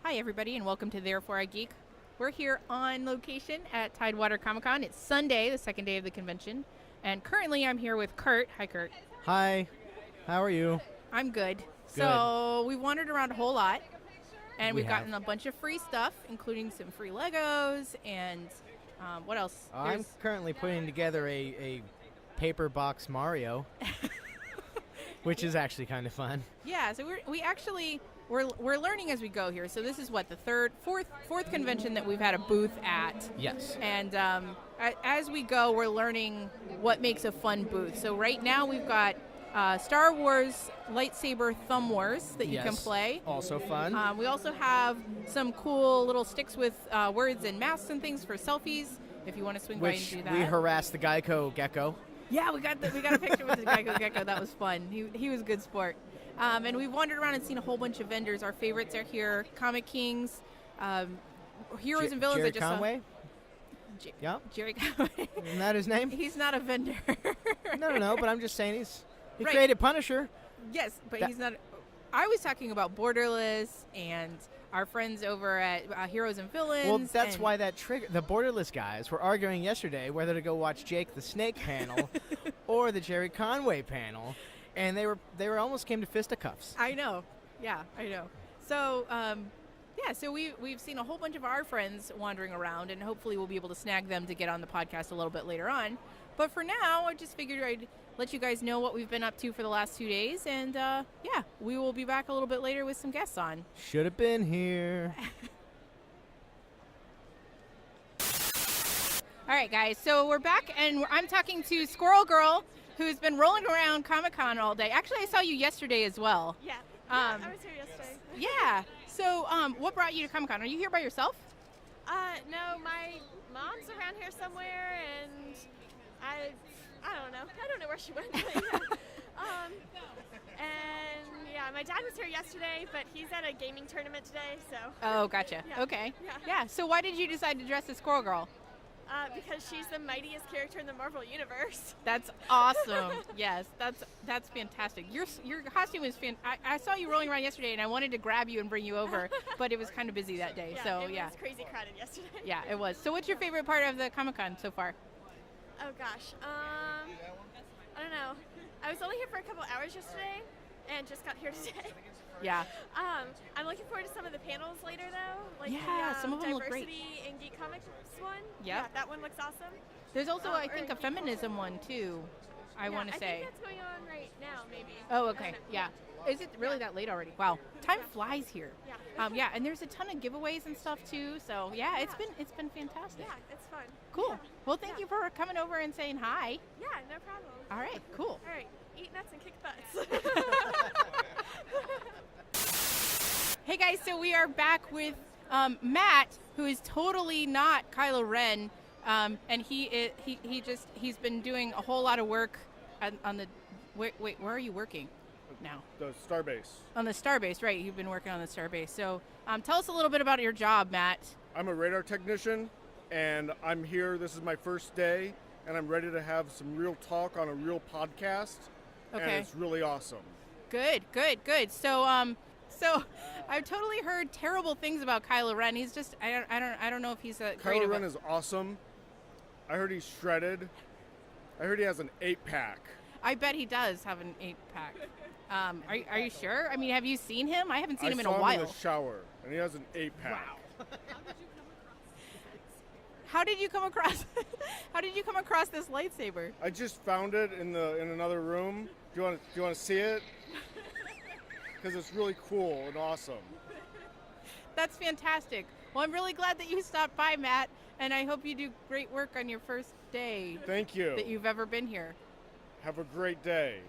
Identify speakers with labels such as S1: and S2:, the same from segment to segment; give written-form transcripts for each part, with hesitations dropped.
S1: Hi, everybody, and welcome to Therefore I Geek. We're here on location at Tidewater Comicon. It's Sunday, the second day of the convention, and currently I'm here with Kurt. Hi, Kurt.
S2: Hi. How are you?
S1: I'm good. So we wandered around a whole lot, and we've gotten
S2: have.
S1: a bunch of free stuff, including some free Legos and what else?
S2: I'm currently putting together a paper box Mario, which is actually kind of fun.
S1: Yeah, so we're learning as we go here. So this is what, the fourth convention that we've had a booth at.
S2: Yes.
S1: And as we go, we're learning what makes a fun booth. So right now we've got Star Wars lightsaber thumb wars that you can play.
S2: Also fun.
S1: We also have some cool little sticks with words and masks and things for selfies if you want to swing by and do that.
S2: We harassed the Geico gecko.
S1: Yeah, we got a picture with the Geico gecko. That was fun. He was a good sport. And we've wandered around and seen a whole bunch of vendors. Our favorites are here: Comic Kings, Heroes and Villains.
S2: Jerry Conway? Yeah.
S1: Jerry Conway.
S2: Isn't that his name?
S1: He's not a vendor.
S2: No, but I'm just saying he
S1: Right.
S2: created Punisher.
S1: Yes, but he's not. I was talking about Borderless and our friends over at Heroes and Villains.
S2: Well, that's why the Borderless guys were arguing yesterday whether to go watch Jake the Snake panel or the Jerry Conway panel, and they were almost came to fisticuffs.
S1: I know. Yeah, I know. So, so we've seen a whole bunch of our friends wandering around, and hopefully we'll be able to snag them to get on the podcast a little bit later on. But for now, I just figured I'd let you guys know what we've been up to for the last 2 days, and we will be back a little bit later with some guests on.
S2: Should have been here.
S1: All right, guys, so we're back, and I'm talking to Squirrel Girl, who's been rolling around Comic-Con all day. Actually, I saw you yesterday as well.
S3: Yeah, I was here yesterday.
S1: Yeah. So what brought you to Comic-Con? Are you here by yourself?
S3: No, my mom's around here somewhere, and I don't know. I don't know where she went. And yeah, my dad was here yesterday, but he's at a gaming tournament today, so.
S1: Oh, gotcha.
S3: Yeah.
S1: Okay.
S3: Yeah.
S1: Yeah. So why did you decide to dress as Squirrel Girl?
S3: Because she's the mightiest character in the Marvel Universe.
S1: That's awesome. Yes, that's fantastic. Your costume is I saw you rolling around yesterday, and I wanted to grab you and bring you over, but it was kind of busy that day.
S3: Yeah, it was crazy crowded yesterday.
S1: Yeah, it was. So what's your favorite part of the Comic-Con so far?
S3: Oh gosh, I don't know. I was only here for a couple hours yesterday, and just got here today.
S1: Yeah.
S3: I'm looking forward to some of the panels later, though. Like
S1: some of them look great.
S3: Diversity in Geek Comics one.
S1: Yep.
S3: Yeah, that one looks awesome.
S1: There's also, I think, a
S3: Geek
S1: feminism one too. I want to say.
S3: I think that's going on right now, maybe.
S1: Oh, okay. Yeah. Is it really that late already? Wow. Time flies here.
S3: Yeah.
S1: And there's a ton of giveaways and stuff too. So it's been fantastic.
S3: Yeah, it's fun.
S1: Cool.
S3: Yeah.
S1: Well, thank you for coming over and saying hi.
S3: Yeah, no problem.
S1: All right. Cool.
S3: All right. Eat nuts and kick butts.
S1: Hey guys, so we are back with Matt, who is totally not Kylo Ren, and he's been doing a whole lot of work on the. Wait, where are you working now?
S4: The Starbase.
S1: On the Starbase, right? You've been working on the Starbase. So, tell us a little bit about your job, Matt.
S4: I'm a radar technician, and I'm here. This is my first day, and I'm ready to have some real talk on a real podcast.
S1: Okay.
S4: And it's really awesome.
S1: Good. So I've totally heard terrible things about Kylo Ren. He's just I don't know if he's a
S4: Kylo Ren is awesome. I heard he's shredded. I heard he has an 8-pack.
S1: I bet he does have an 8-pack. Are you sure? I mean, have you seen him? I haven't seen him in a while.
S4: I saw him in the shower, and he has an 8-pack.
S1: Wow. How did you come across? How did you come across this lightsaber?
S4: I just found it in another room. Do you want to see it? Because it's really cool and awesome.
S1: That's fantastic. Well, I'm really glad that you stopped by, Matt, and I hope you do great work on your first day.
S4: Thank you.
S1: That you've ever been here.
S4: Have a great day.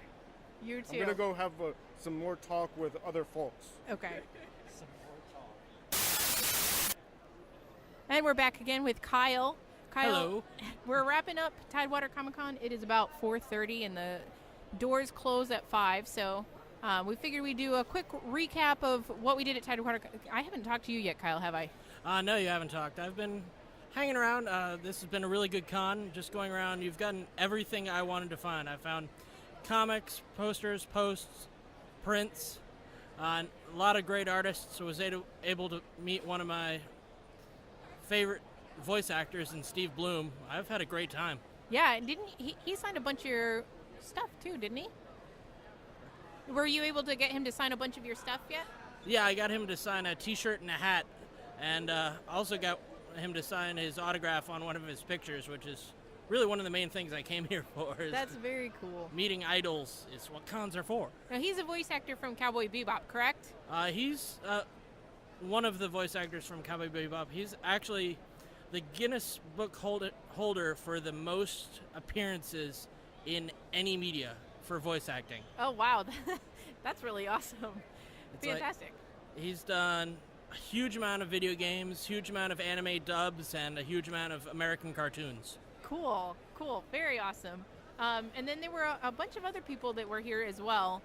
S1: You too.
S4: I'm going to go have some more talk with other folks.
S1: Okay. And we're back again with Kyle.
S2: Hello.
S1: We're wrapping up Tidewater Comicon. It is about 4:30, and the doors close at 5, so we figured we'd do a quick recap of what we did at Tidewater. I haven't talked to you yet, Kyle, have I?
S5: No, you haven't talked. I've been hanging around. This has been a really good con, just going around. You've gotten everything I wanted to find. I found comics, posters, posts, prints, A lot of great artists. I was able to meet one of my favorite voice actors in Steve Bloom. I've had a great time.
S1: Yeah, and didn't he signed a bunch of your stuff too, didn't he? Were you able to get him to sign a bunch of your stuff yet?
S5: Yeah, I got him to sign a T-shirt and a hat, and also got him to sign his autograph on one of his pictures, which is really one of the main things I came here for.
S1: That's very cool.
S5: Meeting idols is what cons are for.
S1: Now, he's a voice actor from Cowboy Bebop, correct?
S5: He's one of the voice actors from Cowboy Bebop. He's actually the Guinness Book holder for the most appearances in any media for voice acting.
S1: Oh, wow. That's really awesome.
S5: It's
S1: Fantastic.
S5: He's done a huge amount of video games, huge amount of anime dubs, and a huge amount of American cartoons.
S1: Cool. Very awesome. And then there were a bunch of other people that were here as well.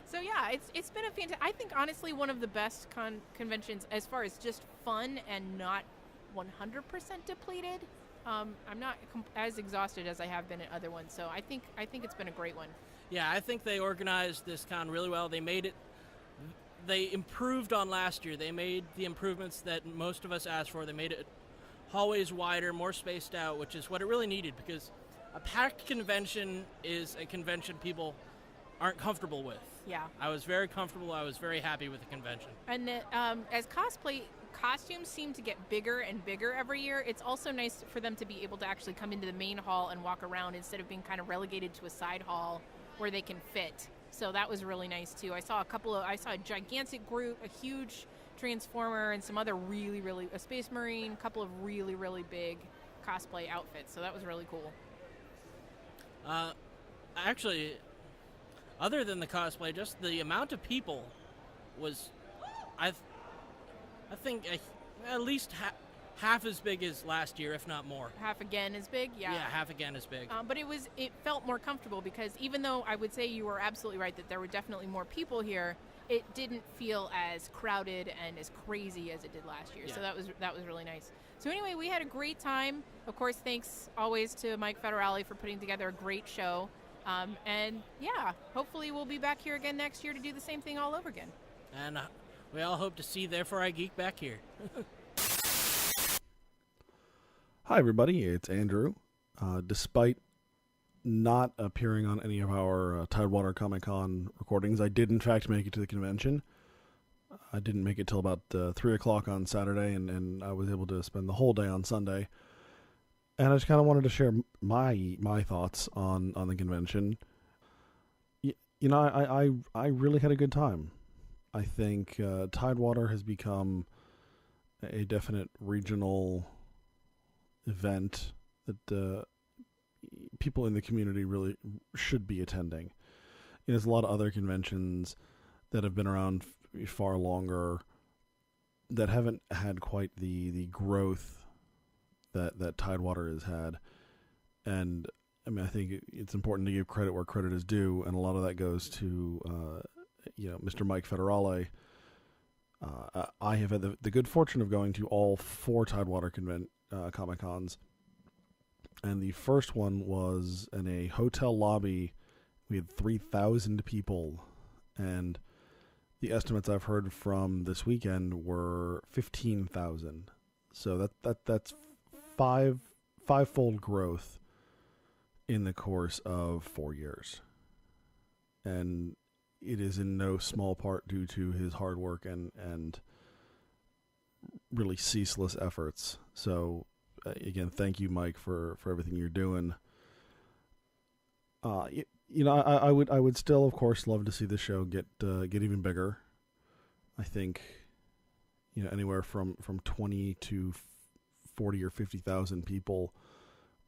S1: So yeah, it's been a fantastic. I think honestly one of the best conventions as far as just fun and not 100% depleted. I'm not as exhausted as I have been at other ones, so I think it's been a great one.
S5: Yeah, I think they organized this con really well. They improved on last year. They made the improvements that most of us asked for. They made it hallways wider, more spaced out, which is what it really needed, because a packed convention is a convention people aren't comfortable with.
S1: Yeah.
S5: I was very comfortable. I was very happy with the convention.
S1: And as cosplay costumes seem to get bigger and bigger every year, it's also nice for them to be able to actually come into the main hall and walk around instead of being kind of relegated to a side hall where they can fit. So that was really nice too. I saw a gigantic Groot, a huge Transformer, and some other a Space Marine, a couple of really big cosplay outfits. So that was really cool.
S5: Actually, other than the cosplay, just the amount of people was, I think at least half as big as last year, if not more.
S1: Half again as big, yeah.
S5: Yeah, half again as big.
S1: But it felt more comfortable because even though I would say you were absolutely right that there were definitely more people here, it didn't feel as crowded and as crazy as it did last year.
S5: Yeah.
S1: So that was really nice. So anyway, we had a great time. Of course, thanks always to Mike Federale for putting together a great show. And yeah, hopefully we'll be back here again next year to do the same thing all over again.
S5: And we all hope to see Therefore I Geek back here.
S6: Hi, everybody. It's Andrew. Despite not appearing on any of our Tidewater Comicon recordings, I did, in fact, make it to the convention. I didn't make it till about 3 o'clock on Saturday, and I was able to spend the whole day on Sunday. And I just kind of wanted to share my thoughts on the convention. You know, I really had a good time. I think Tidewater has become a definite regional event that people in the community really should be attending. You know, there's a lot of other conventions that have been around far longer that haven't had quite the growth that Tidewater has had. And I mean, I think it's important to give credit where credit is due, and a lot of that goes to Mr. Mike Federale. I have had the good fortune of going to all 4 Tidewater Comic-Cons, and the first one was in a hotel lobby. We had 3,000 people, and the estimates I've heard from this weekend were 15,000. So that's fivefold growth in the course of 4 years, and it is in no small part due to his hard work and really ceaseless efforts. So again, thank you, Mike, for everything you're doing. I would still, of course, love to see the show get even bigger. I think, anywhere from 20 to 40 or 50,000 people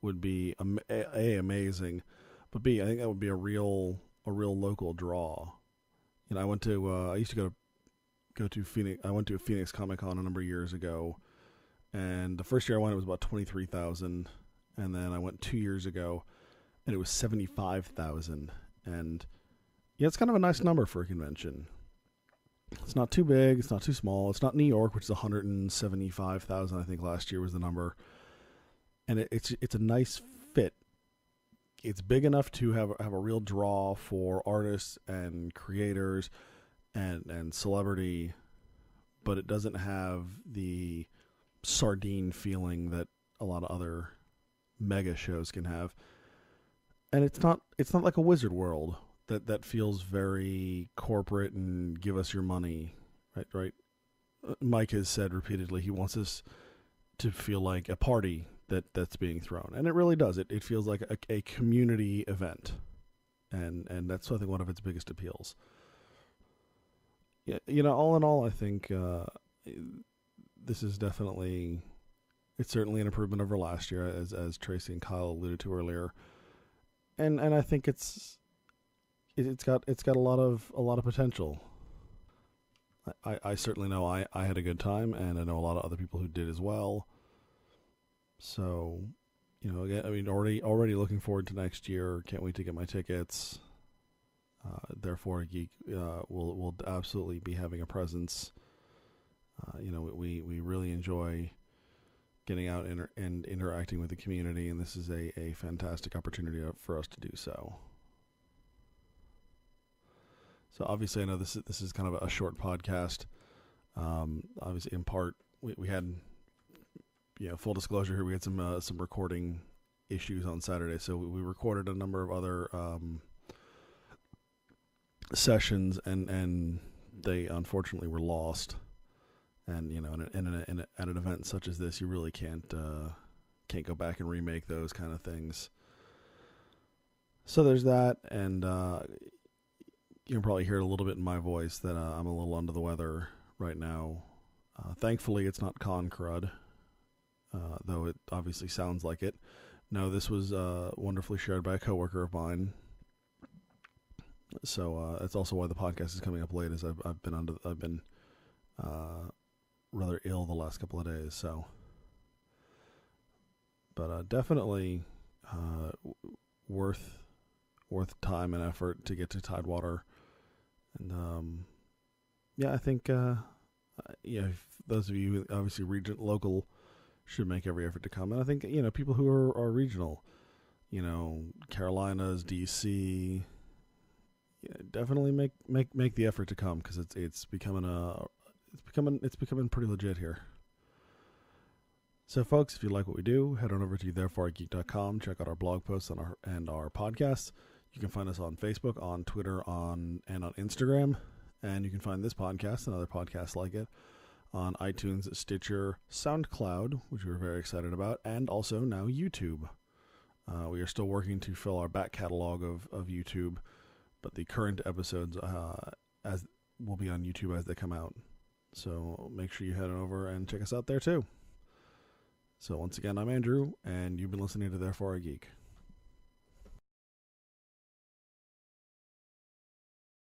S6: would be amazing, but B, I think that would be a real local draw. I went to I used to go to Phoenix. I went to a Phoenix Comic-Con a number of years ago, and the first year I went, it was about 23,000, and then I went 2 years ago, and it was 75,000. And yeah, it's kind of a nice number for a convention. It's not too big, it's not too small. It's not New York, which is 175,000. I think last year was the number, and it's a nice fit. It's big enough to have a real draw for artists and creators, and celebrity, but it doesn't have the sardine feeling that a lot of other mega shows can have. And it's not like a Wizard World that feels very corporate and give us your money, right? Mike has said repeatedly he wants us to feel like a party that's being thrown, and it really does. It feels like a community event, and that's I think one of its biggest appeals. Yeah, all in all, I think this is definitely, it's certainly an improvement over last year, as Tracy and Kyle alluded to earlier, and I think it's got a lot of potential. I certainly know I had a good time, and I know a lot of other people who did as well. So, again, I mean, already looking forward to next year. Can't wait to get my tickets. Therefore, Geek will absolutely be having a presence. We really enjoy getting out and interacting with the community, and this is a fantastic opportunity for us to do so. So obviously, I know this is kind of a short podcast. Obviously, in part, we had, full disclosure here, we had some recording issues on Saturday, so we recorded a number of other sessions, and they unfortunately were lost. And at an event such as this, you really can't go back and remake those kind of things. So there's that, and you can probably hear it a little bit in my voice that I'm a little under the weather right now. Thankfully, it's not con crud, though it obviously sounds like it. No, this was wonderfully shared by a coworker of mine. So that's also why the podcast is coming up late, as I've been rather ill the last couple of days. So, but definitely worth time and effort to get to Tidewater. And I think if those of you obviously local should make every effort to come. And I think people who are regional, Carolinas, DC, definitely make the effort to come, because it's becoming pretty legit here. So, folks, if you like what we do, head on over to thereforeigeek.com. Check out our blog posts and our podcasts. You can find us on Facebook, on Twitter, and on Instagram. And you can find this podcast and other podcasts like it on iTunes, Stitcher, SoundCloud, which we're very excited about, and also now YouTube. We are still working to fill our back catalog of YouTube, but the current episodes will be on YouTube as they come out. So make sure you head over and check us out there too. So once again, I'm Andrew, and you've been listening to Therefore I Geek.